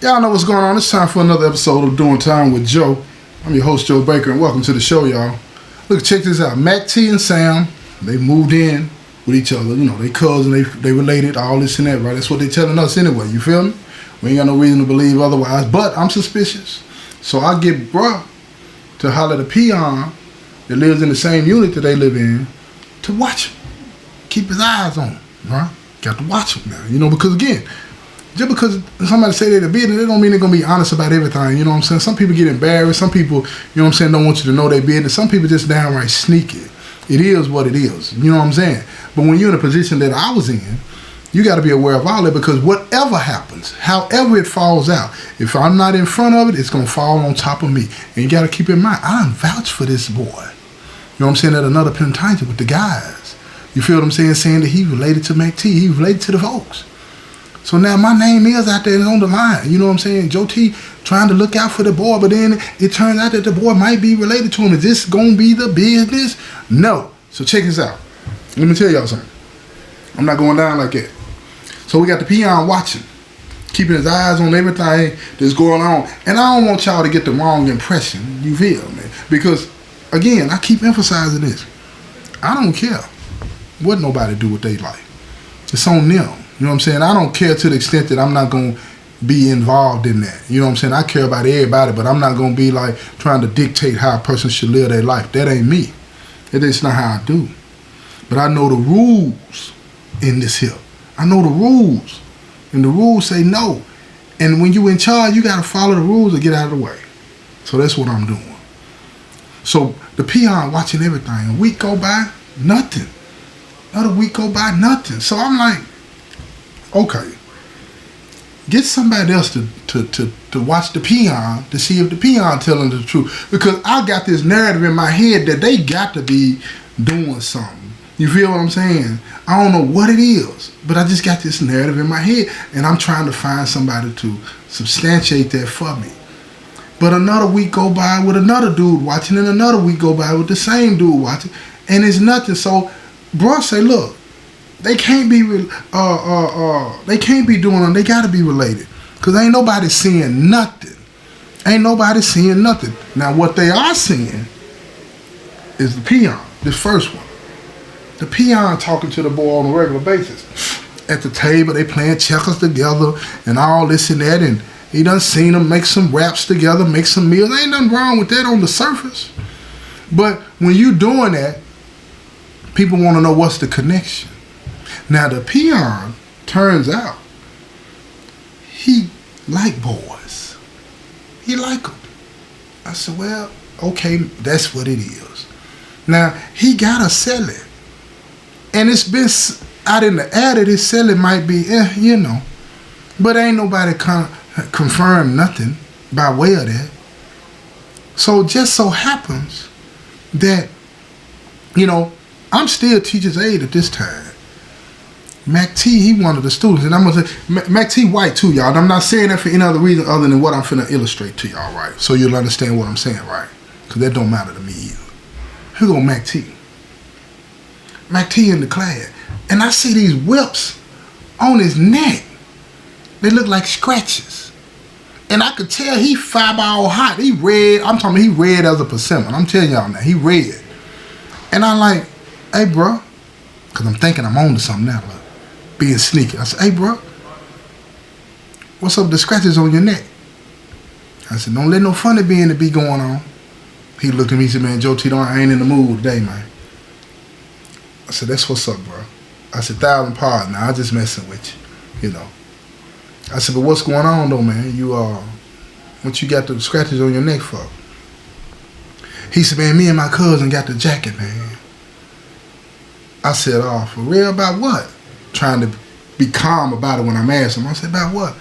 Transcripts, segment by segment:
Y'all know what's going on. It's time for another episode of Doing Time with Joe. I'm your host, Joe Baker, and welcome to the show, y'all. Look, check this out. Mac T and Sam, they moved in with each other. You know, they cousins, they related, all this and that, right? That's what they telling us anyway, you feel me? We ain't got no reason to believe otherwise, but I'm suspicious. So I get bruh to holler at a peon that lives in the same unit that they live in to watch him. Keep his eyes on him, right? Got to watch him now, you know, because again, just because somebody say they're the business, that don't mean they're going to be honest about everything, you know what I'm saying? Some people get embarrassed, some people, you know what I'm saying, don't want you to know their business, some people just downright sneaky. It is what it is, you know what I'm saying? But when you're in a position that I was in, you got to be aware of all that, because whatever happens, however it falls out, if I'm not in front of it, it's going to fall on top of me. And you got to keep in mind, I done vouch for this boy. You know what I'm saying? At another penitentiary with the guys. You feel what I'm saying? Saying that he related to Mac T, he related to the folks. So now my name is out there and on the line. You know what I'm saying? Joe T trying to look out for the boy, but then it turns out that the boy might be related to him. Is this going to be the business? No. So check this out. Let me tell y'all something. I'm not going down like that. So we got the peon watching, keeping his eyes on everything that's going on. And I don't want y'all to get the wrong impression. You feel me? Because, again, I keep emphasizing this. I don't care what nobody do with their life. It's on them. You know what I'm saying? I don't care to the extent that I'm not going to be involved in that. You know what I'm saying? I care about everybody, but I'm not going to be like trying to dictate how a person should live their life. That ain't me. It's not how I do. But I know the rules in this here. I know the rules. And the rules say no. And when you in charge, you got to follow the rules or get out of the way. So that's what I'm doing. So the peon watching everything. A week go by, nothing. Another week go by, nothing. So I'm like, okay, get somebody else to watch the peon to see if the peon telling the truth. Because I got this narrative in my head that they got to be doing something. You feel what I'm saying? I don't know what it is, but I just got this narrative in my head, and I'm trying to find somebody to substantiate that for me. But another week go by with another dude watching, and another week go by with the same dude watching, and it's nothing. So, bro, say, look, they can't be doing them. They got to be related, because ain't nobody seeing nothing. Ain't nobody seeing nothing. Now, what they are seeing is the peon, this first one. The peon talking to the boy on a regular basis. At the table, they playing checkers together and all this and that, and he done seen them make some raps together, make some meals. Ain't nothing wrong with that on the surface. But when you doing that, people want to know what's the connection. Now, the peon, turns out, he like boys. He like them. I said, well, okay, that's what it is. Now, he got to sell it. And it's been out in the air that his selling might be, you know. But ain't nobody confirmed nothing by way of that. So just so happens that, you know, I'm still teacher's aide at this time. Mac T, he one of the students. And I'm going to say, Mac T white too, y'all. And I'm not saying that for any other reason other than what I'm finna illustrate to y'all, right? So you'll understand what I'm saying, right? Because that don't matter to me either. Here go Mac T. Mac T in the class, and I see these whips on his neck. They look like scratches, and I could tell he fireball hot. He red. I'm talking. He red as a persimmon. I'm telling y'all now. He red, and I'm like, hey, bro, because I'm thinking I'm on to something now, like being sneaky. I said, hey, bro, what's up with the scratches on your neck? I said, don't let no funny being to be going on. He looked at me and said, man, Joe T, I ain't in the mood today, man. I said, that's what's up, bro. I said, 1,000 pardon. Now, I just messing with you, you know. I said, but what's going on, though, man? You, what you got the scratches on your neck for? He said, man, me and my cousin got the jacket, man. I said, oh, for real? About what? Trying to be calm about it when I'm asking him. I said, about what?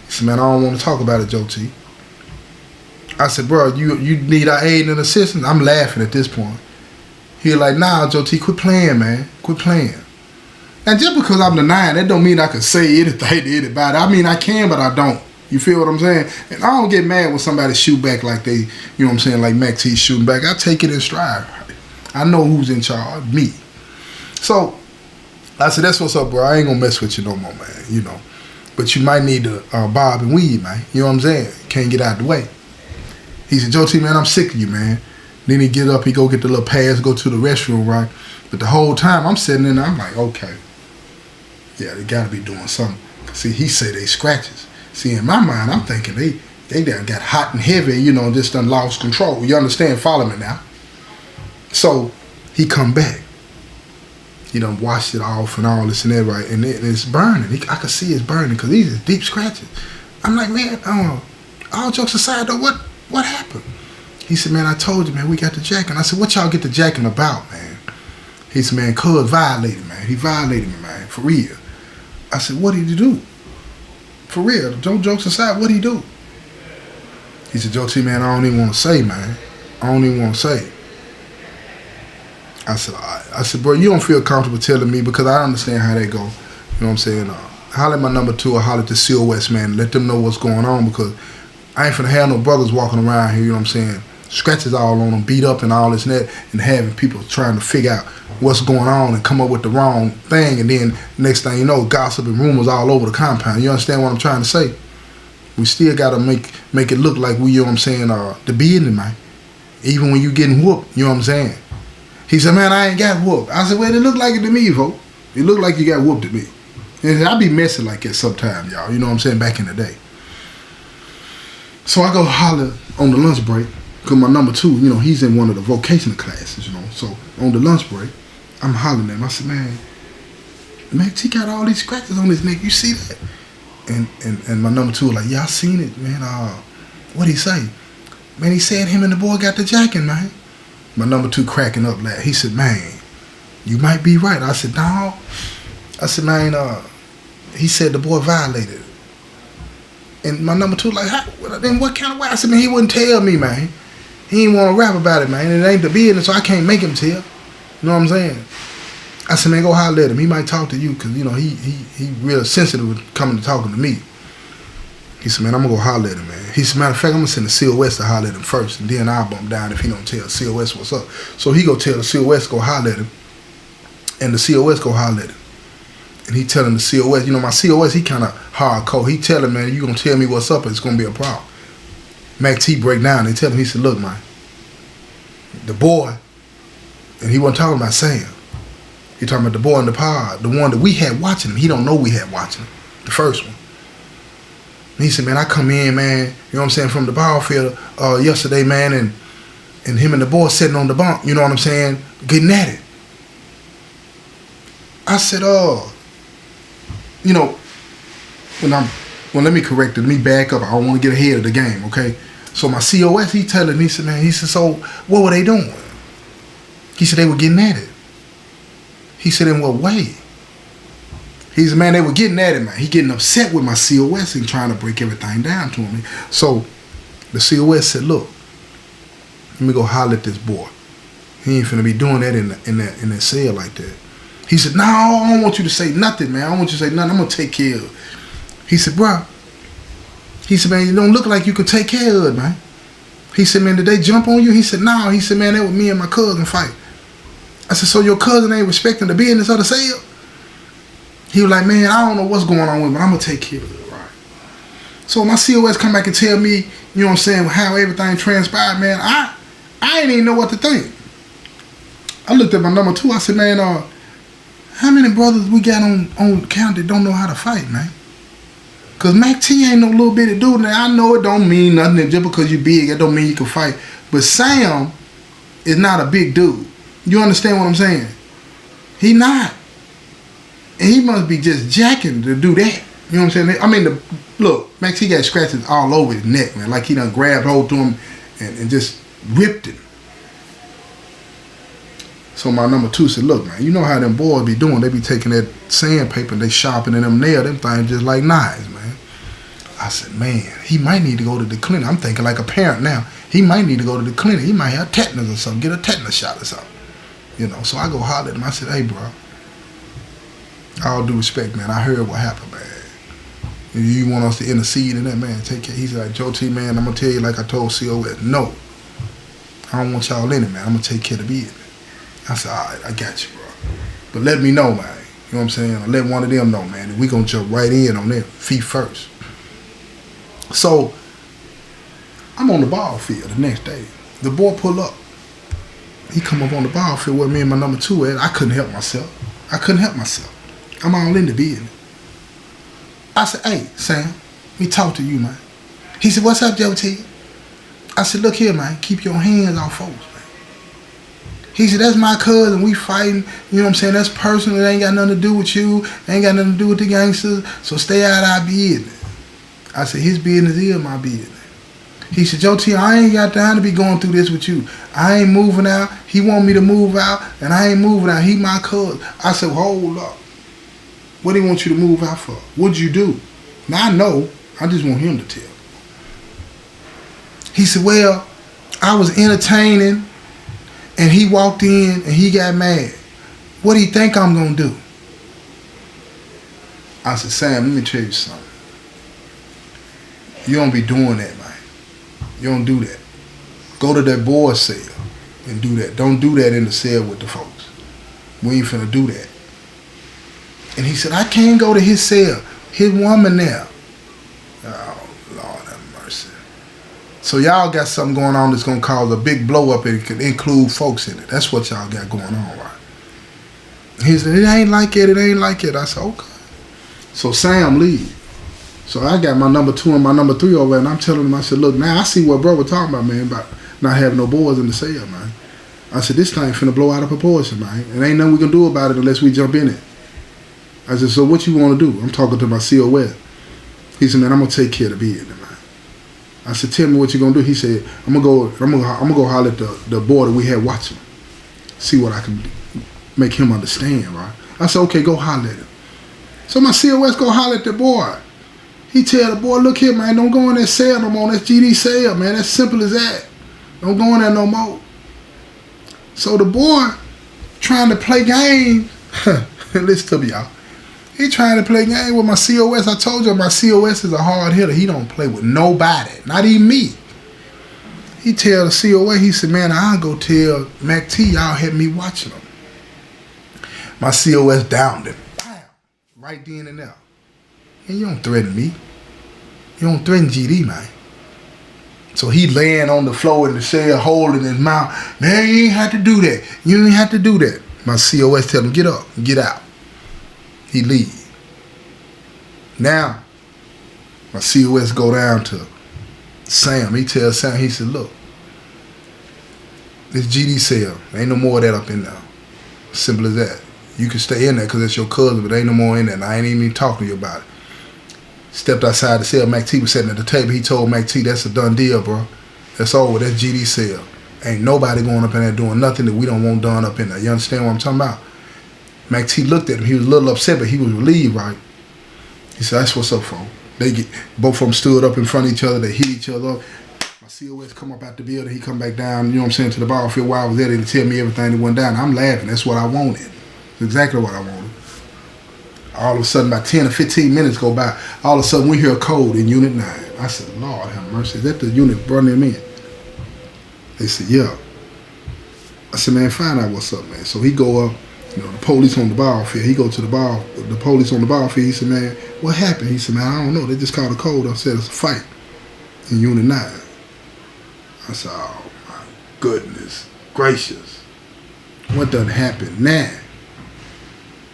He said, man, I don't want to talk about it, Joe T. I said, bro, you need our aid and assistance? I'm laughing at this point. He like, nah, Joe T, quit playing, man. Quit playing. And just because I'm denying, that don't mean I can say anything to anybody. I mean, I can, but I don't. You feel what I'm saying? And I don't get mad when somebody shoot back like they, you know what I'm saying, like Mac T shooting back. I take it in stride. I know who's in charge, me. So, I said, that's what's up, bro. I ain't gonna mess with you no more, man. You know, but you might need to bob and weave, man. You know what I'm saying? Can't get out the way. He said, Joe T, man, I'm sick of you, man. Then he get up, he go get the little pads, go to the restroom, right? But the whole time I'm sitting in there, I'm like, okay. Yeah, they gotta be doing something. See, he said they scratches. See, in my mind, I'm thinking they done got hot and heavy, you know, just done lost control. You understand? Follow me now. So he come back. He done washed it off and all this and that, right? And it's burning. I could see it's burning because these are deep scratches. I'm like, man, all jokes aside, though, what happened? He said, man, I told you, man, we got the jacking. I said, what y'all get the jacking about, man? He said, man, cuz violated, man. He violated me, man, for real. I said, what did he do? For real, don't jokes aside, what did he do? He said, Joe T, man, I don't even want to say, man. I don't even want to say. I said, all right. I said, bro, you don't feel comfortable telling me because I understand how that go. You know what I'm saying? Holler at my number 2 or holler at the COS, man. Let them know what's going on because I ain't finna have no brothers walking around here, you know what I'm saying? Scratches all on them, beat up and all this and that, and having people trying to figure out what's going on and come up with the wrong thing, and then next thing you know, gossip and rumors all over the compound. You understand what I'm trying to say? We still gotta make it look like we, you know what I'm saying, the business, man. Even when you getting whooped, you know what I'm saying? He said, man, I ain't got whooped. I said, well, it looked like it to me, folks. It looked like you got whooped to me. And I be messing like that sometimes, y'all. You know what I'm saying? Back in the day. So I go holler on the lunch break, because my number 2, you know, he's in one of the vocational classes, you know. So on the lunch break, I'm hollering at him. I said, man, he got all these scratches on his neck. You see that? And my number 2 was like, yeah, I seen it, man. What'd he say? Man, he said him and the boy got the jacking, man. My number 2 cracking up like, he said, man, you might be right. I said, no. I said, man, he said the boy violated it. And my number 2 like, then what kind of way? I said, man, he wouldn't tell me, man. He ain't want to rap about it, man. It ain't the business, so I can't make him tell. You know what I'm saying? I said, man, go holler at him. He might talk to you because, you know, he real sensitive with coming to talking to me. He said, man, I'm going to go holler at him, man. He said, matter of fact, I'm going to send the COS to holler at him first, and then I'll bump down if he don't tell COS what's up. So he go tell the COS go holler at him, and the COS go holler at him. And he telling the COS, you know, my COS, he kind of hardcore. He tell him, man, you going to tell me what's up, and it's going to be a problem. Mac T break down. They tell him, he said, look, man, the boy, and he wasn't talking about Sam. He talking about the boy in the pod, the one that we had watching him. He don't know we had watching him, the first one. And he said, man, I come in, man, you know what I'm saying, from the ball field yesterday, man, and him and the boy sitting on the bunk, you know what I'm saying, getting at it. I said, you know, let me correct it. Let me back up. I don't want to get ahead of the game, okay? So my COS, he telling me, he said, man, he said, so what were they doing? He said, they were getting at it. He said, in what way? He said, man, they were getting at it, man. He getting upset with my COS and trying to break everything down to him. So the COS said, look, let me go holler at this boy. He ain't finna be doing that in that cell like that. He said, no, I don't want you to say nothing, man. I don't want you to say nothing. I'm going to take care of it. He said, bro. He said, man, you don't look like you can take care of it, man. He said, man, did they jump on you? He said, no. He said, man, that was me and my cousin fight. I said, so your cousin ain't respecting the business of the sale? He was like, man, I don't know what's going on with me, but I'm going to take care of it, right? So my COS come back and tell me, you know what I'm saying, how everything transpired, man. I ain't even know what to think. I looked at my number 2. I said, man, how many brothers we got on count that don't know how to fight, man? Because Mac T ain't no little bitty dude. Now, I know it don't mean nothing. Just because you big, it don't mean you can fight. But Sam is not a big dude. You understand what I'm saying? He not. And he must be just jacking to do that. You know what I'm saying? I mean, look, Mac T got scratches all over his neck, man. Like he done grabbed hold to him and just ripped it. So my number 2 said, look, man, you know how them boys be doing. They be taking that sandpaper and they sharpening them nails. Them things just like knives, man. I said, man, he might need to go to the clinic. I'm thinking like a parent now. He might need to go to the clinic. He might have tetanus or something. Get a tetanus shot or something. You know, so I go holler at him. I said, hey, bro, all due respect, man, I heard what happened, man. If you want us to intercede in that, man, take care. He's like, Joe T, man, I'm going to tell you like I told COS. No, I don't want y'all in it, man. I'm going to take care of the business. I said, all right, I got you, bro. But let me know, man. You know what I'm saying? I let one of them know, man. And we gonna jump right in on them, feet first. So I'm on the ball field the next day. The boy pull up. He come up on the ball field where me and my number 2 at. I couldn't help myself. I'm all in the business. I said, hey, Sam, let me talk to you, man. He said, what's up, Joe T? I said, look here, man. Keep your hands off folks, man. He said, that's my cousin. We fighting. You know what I'm saying? That's personal. It ain't got nothing to do with you. It ain't got nothing to do with the gangsters. So stay out of our business. I said, his business is my business. He said, Joe T, I ain't got time to be going through this with you. I ain't moving out. He want me to move out, and I ain't moving out. He my cousin. I said, well, hold up. What do he want you to move out for? What'd you do? Now I know. I just want him to tell. He said, well, I was entertaining, and he walked in, and he got mad. What do you think I'm going to do? I said, Sam, let me tell you something. You don't be doing that, man. You don't do that. Go to that board's cell and do that. Don't do that in the cell with the folks. We ain't finna do that. And he said, I can't go to his cell. His woman there. Oh, Lord have mercy. So y'all got something going on that's going to cause a big blow up and it could include folks in it. That's what y'all got going on, right? He said, it ain't like it. It ain't like it. I said, okay. So Sam leave. So I got my number 2 and my number 3 over there, and I'm telling him, I said, look, now I see what bro was talking about, man, about not having no boys in the cell, man. I said, this thing finna blow out of proportion, man. And ain't nothing we can do about it unless we jump in it. I said, so what you want to do? I'm talking to my COS. He said, man, I'm gonna take care of the business, man. I said, tell me what you gonna do. He said, I'm gonna go holler at the boy that we had watching, see what I can make him understand, right? I said, okay, go holler at him. So my COS go holler at the boy. He tell the boy, look here, man, don't go in that cell no more. That's GD cell, man. That's simple as that. Don't go in there no more. So the boy trying to play games. Listen to me, y'all. He trying to play games with my COS. I told you my COS is a hard hitter. He don't play with nobody, not even me. He tell the COS, he said, man, I'll go tell Mac T, y'all had me watching him. My COS downed him. Bam. Right then and there. And you don't threaten me. You don't threaten GD, man. So he laying on the floor in the cell, holding his mouth. Man, you ain't have to do that. You ain't have to do that. My COS tell him, get up, get out. He leave. Now, my COS go down to Sam. He tells Sam, he said, look, this GD cell, ain't no more of that up in there. Simple as that. You can stay in there because it's your cousin, but ain't no more in there. And I ain't even talking to you about it. Stepped outside the cell. Mac T was sitting at the table. He told Mac T, that's a done deal, bro. That's over. That's GD cell. Ain't nobody going up in there doing nothing that we don't want done up in there. You understand what I'm talking about? Mac T looked at him. He was a little upset, but he was relieved, right? He said, that's what's up, folks. Both of them stood up in front of each other. They hit each other up. My COS come up out the building. He come back down, you know what I'm saying, to the ball field while I was there. They tell me everything that went down. I'm laughing. That's what I wanted. That's exactly what I wanted. All of a sudden, about 10 or 15 minutes go by. All of a sudden, we hear a code in Unit 9. I said, Lord have mercy. Is that the unit brought them in? They said, yeah. I said, man, find out what's up, man. So he go up, you know, the police on the ball field. He go to the police on the ball field. He said, man, what happened? He said, man, I don't know. They just called a code. I said, it's a fight in Unit 9. I said, oh, my goodness gracious. What done happened now?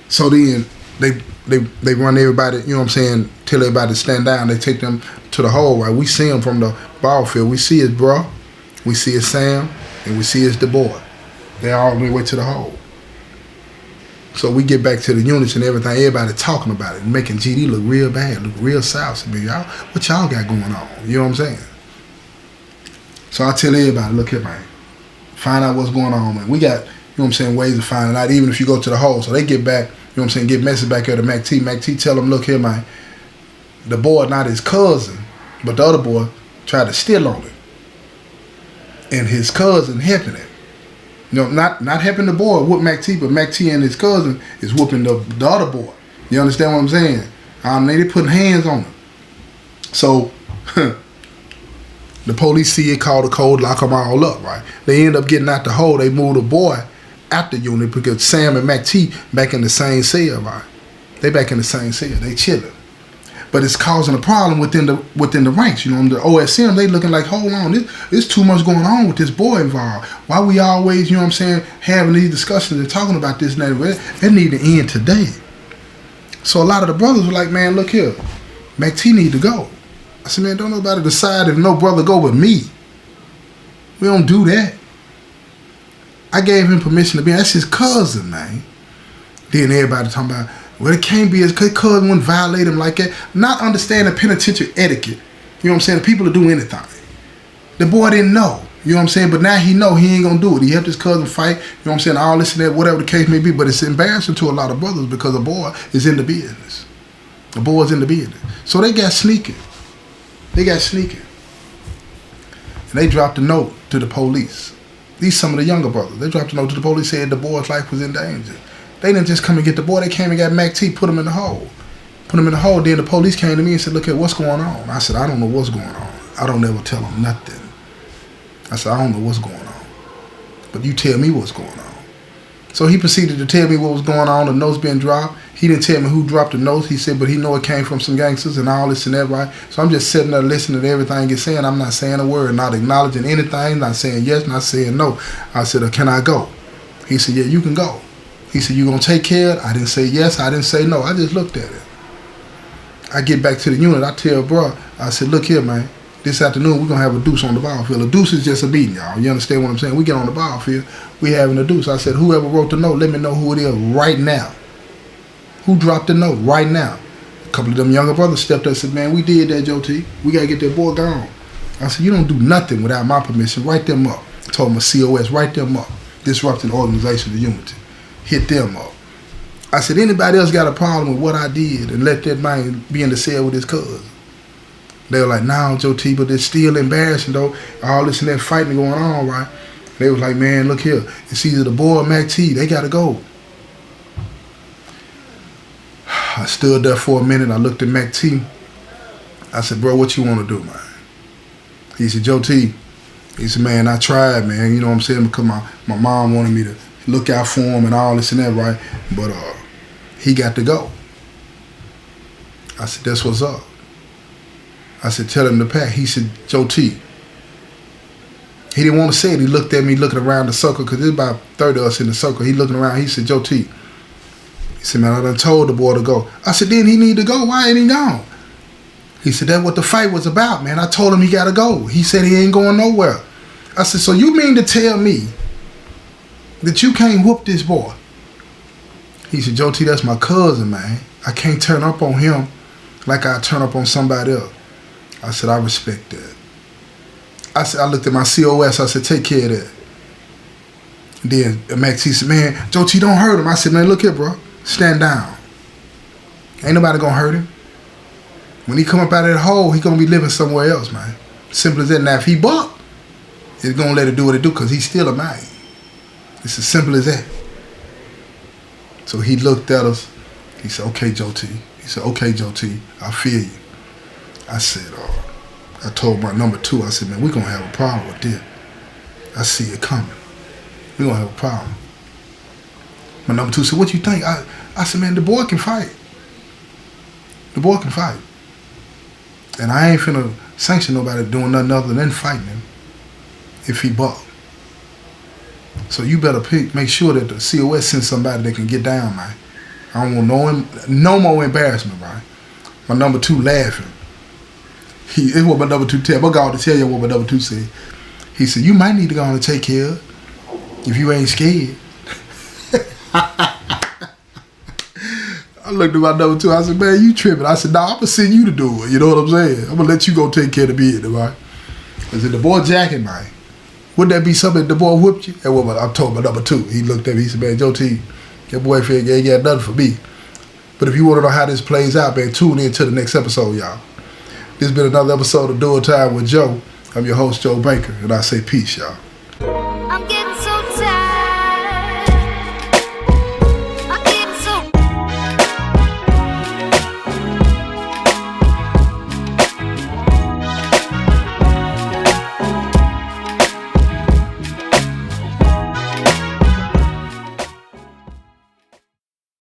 So then they run everybody, you know what I'm saying, tell everybody to stand down. They take them to the hole, right? We see him from the ball field. We see his bro, we see his Sam, and we see his the boy. They all the way to the hole. So we get back to the units and everything. Everybody talking about it, making GD look real bad, look real south to me. Y'all, what y'all got going on? You know what I'm saying? So I tell everybody, look here, man. Find out what's going on, man. We got, you know what I'm saying, ways of finding out, even if you go to the hole. So they get back, you know what I'm saying, get message back here to Mac T. Mac T tell him, look here, man, the boy not his cousin, but the other boy tried to steal on him. And his cousin helping him. You know, not helping the boy whoop Mac T, but Mac T and his cousin is whooping the other boy. You understand what I'm saying? They putting hands on him. So, the police see it, call the code, lock them all up, right? They end up getting out the hole. They move the boy at the unit because Sam and Mac T back in the same cell, right? They back in the same cell. They chilling. But it's causing a problem within the ranks. You know, the OSM, they looking like, hold on, there's too much going on with this boy involved. Why we always, you know what I'm saying, having these discussions and talking about this and that? It need to end today. So a lot of the brothers were like, man, look here, Mac T need to go. I said, man, don't nobody decide if no brother go with me. We don't do that. I gave him permission to be. That's his cousin, man. Then everybody talking about, well, it can't be his cousin wouldn't violate him like that. Not understanding penitentiary etiquette. You know what I'm saying? The people to do anything. The boy didn't know. You know what I'm saying? But now he know he ain't gonna do it. He helped his cousin fight. You know what I'm saying? All this and that, whatever the case may be. But it's embarrassing to a lot of brothers because the boy is in the business. The boy's in the business. So they got sneaking. And they dropped a note to the police. These some of the younger brothers. They dropped a note to the police, said the boy's life was in danger. They didn't just come and get the boy. They came and got Mac T, put him in the hole. Then the police came to me and said, look, what's going on? I said, I don't know what's going on. I don't ever tell them nothing. I said, I don't know what's going on. But you tell me what's going on. So he proceeded to tell me what was going on, the notes being dropped. He didn't tell me who dropped the notes. He said, but he know it came from some gangsters and all this and that, right? So I'm just sitting there listening to everything he's saying. I'm not saying a word, not acknowledging anything, not saying yes, not saying no. I said, can I go? He said, yeah, you can go. He said, you gonna take care of it? I didn't say yes, I didn't say no. I just looked at it. I get back to the unit. I tell bro, I said, look here, man. This afternoon, we're going to have a deuce on the ball field. A deuce is just a beating, y'all. You understand what I'm saying? We get on the ball field, we having a deuce. I said, whoever wrote the note, let me know who it is right now. Who dropped the note right now? A couple of them younger brothers stepped up and said, man, we did that, Joe T. We got to get that boy gone. I said, you don't do nothing without my permission. Write them up. I told them a COS, write them up. Disrupting organizational unity. Hit them up. I said, anybody else got a problem with what I did and let that man be in the cell with his cousin? They were like, nah, Joe T, but it's still embarrassing, though. All this and that fighting going on, right? They was like, man, look here. It's either the boy or Mac T. They got to go. I stood there for a minute. I looked at Mac T. I said, bro, what you want to do, man? He said, Joe T. He said, man, I tried, man. You know what I'm saying? Because my mom wanted me to look out for him and all this and that, right? But he got to go. I said, that's what's up. I said, tell him to pack. He said, Joe T. He didn't want to say it. He looked at me looking around the circle because there's about 30 of us in the circle. He looking around. He said, Joe T. He said, man, I done told the boy to go. I said, then he need to go. Why ain't he gone? He said, that's what the fight was about, man. I told him he got to go. He said he ain't going nowhere. I said, so you mean to tell me that you can't whoop this boy? He said, Joe T, that's my cousin, man. I can't turn up on him like I turn up on somebody else. I said, I respect that. I said, I looked at my COS. I said, take care of that. And then Max, he said, man, Joe T, don't hurt him. I said, man, look here, bro. Stand down. Ain't nobody gonna hurt him. When he come up out of that hole, he gonna be living somewhere else, man. Simple as that. Now, if he buck, it's gonna let it do what it do because he's still a man. It's as simple as that. So he looked at us. He said, okay, Joe T. He said, okay, Joe T, I feel you. I said, I told my number 2, I said, man, we're going to have a problem with this. I see it coming. We're going to have a problem. My number 2 said, what you think? I said, man, the boy can fight. The boy can fight. And I ain't finna sanction nobody doing nothing other than fighting him if he buck. So you better make sure that the COS sends somebody that can get down, man. I don't want no more embarrassment, right? My number 2 laughing. It's what my number 2 tell. I got to tell you what my number 2 said. He said, you might need to go on and take care of it if you ain't scared. I looked at my number 2. I said, man, you tripping. I said, nah, I'm going to send you to do it. You know what I'm saying? I'm going to let you go take care of the business, right? I said, the boy jacking, man. Wouldn't that be something the boy whipped you? And what I told my number 2. He looked at me. He said, man, Joe T, your boyfriend ain't got nothing for me. But if you want to know how this plays out, man, tune in to the next episode, y'all. This has been another episode of Doing Time with Joe. I'm your host, Joe Baker, and I say peace, y'all.